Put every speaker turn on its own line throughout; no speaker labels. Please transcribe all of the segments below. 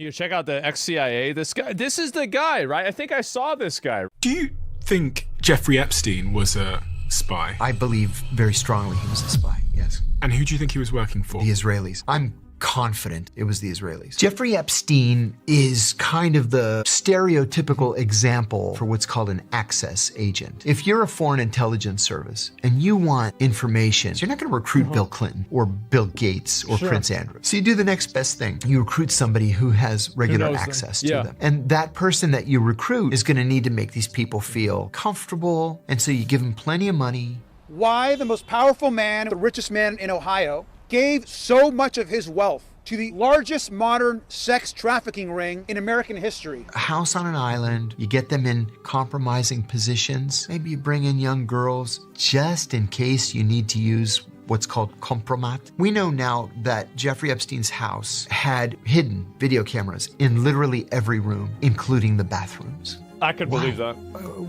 You check out the ex-CIA. This is the guy, right? I think I saw this guy.
Do you think Jeffrey Epstein was a spy?
I believe very strongly he was a spy, yes.
And who do you think he was working for?
The Israelis. I'm confident it was the Israelis. Jeffrey Epstein is kind of the stereotypical example for what's called an access agent. If you're a foreign intelligence service and you want information, you're not going to recruit Bill Clinton or Bill Gates or Prince Andrew. So you do the next best thing. You recruit somebody who has regular access to them. And that person that you recruit is going to need to make these people feel comfortable. And so you give them plenty of money.
Why the most powerful man, the richest man in Ohio, gave so much of his wealth to the largest modern sex trafficking ring in American history.
A house on an island, you get them in compromising positions. Maybe you bring in young girls just in case you need to use what's called compromat. We know now that Jeffrey Epstein's house had hidden video cameras in literally every room, including the bathrooms.
I could believe that.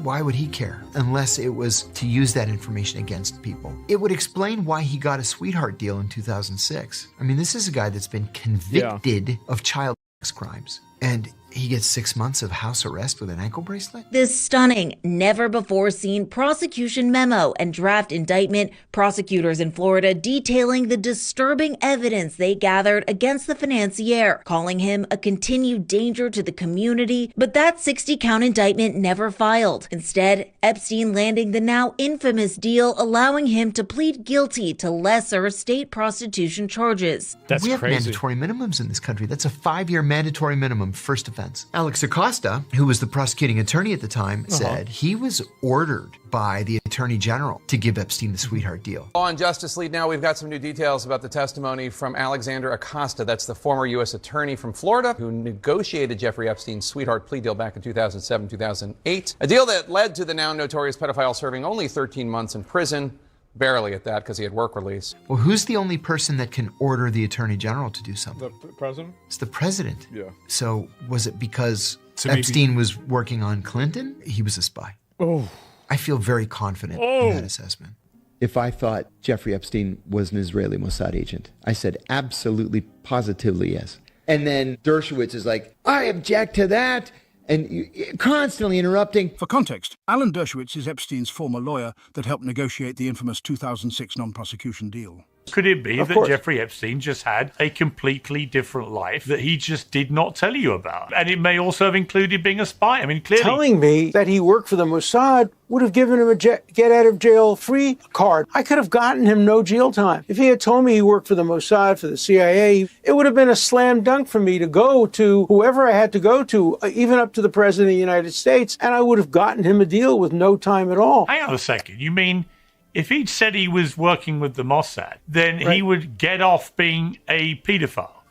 Why would he care? Unless it was to use that information against people. It would explain why he got a sweetheart deal in 2006. I mean, this is a guy that's been convicted of child sex crimes. And he gets 6 months of house arrest with an ankle bracelet?
This stunning, never-before-seen prosecution memo and draft indictment, prosecutors in Florida detailing the disturbing evidence they gathered against the financier, calling him a continued danger to the community. But that 60-count indictment never filed. Instead, Epstein landing the now infamous deal allowing him to plead guilty to lesser state prostitution charges.
We have mandatory minimums in this country. That's a 5-year mandatory minimum first offense. Alex Acosta, who was the prosecuting attorney at the time, said he was ordered by the attorney general to give Epstein the sweetheart deal.
On Justice Lead now, we've got some new details about the testimony from Alexander Acosta. That's the former U.S. attorney from Florida who negotiated Jeffrey Epstein's sweetheart plea deal back in 2007, 2008. A deal that led to the now notorious pedophile serving only 13 months in prison. Barely at that, because he had work release.
Well, who's the only person that can order the attorney general to do something?
The president?
It's the president.
Yeah.
So was it because Epstein was working on Clinton? He was a spy.
Oh.
I feel very confident in that assessment.
If I thought Jeffrey Epstein was an Israeli Mossad agent, I said absolutely, positively yes. And then Dershowitz is like, I object to that. And constantly interrupting.
For context, Alan Dershowitz is Epstein's former lawyer that helped negotiate the infamous 2006 non-prosecution deal.
Could it be that Jeffrey Epstein just had a completely different life that he just did not tell you about? And it may also have included being a spy. I mean, clearly.
Telling me that he worked for the Mossad would have given him a get-out-of-jail-free card. I could have gotten him no jail time. If he had told me he worked for the Mossad, for the CIA, it would have been a slam dunk for me to go to whoever I had to go to, even up to the President of the United States, and I would have gotten him a deal with no time at all.
Hang on a second. You mean if he'd said he was working with the Mossad, then he would get off being a pedophile?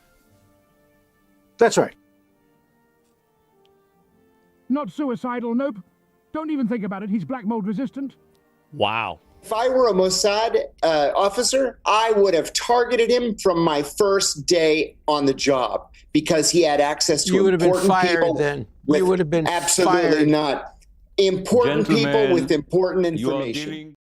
That's right.
Not suicidal, nope. Don't even think about it. He's black mold resistant.
Wow.
If I were a Mossad officer, I would have targeted him from my first day on the job because he had access to important people. You would have been fired then. You would have been fired. Absolutely not. Important people with important information.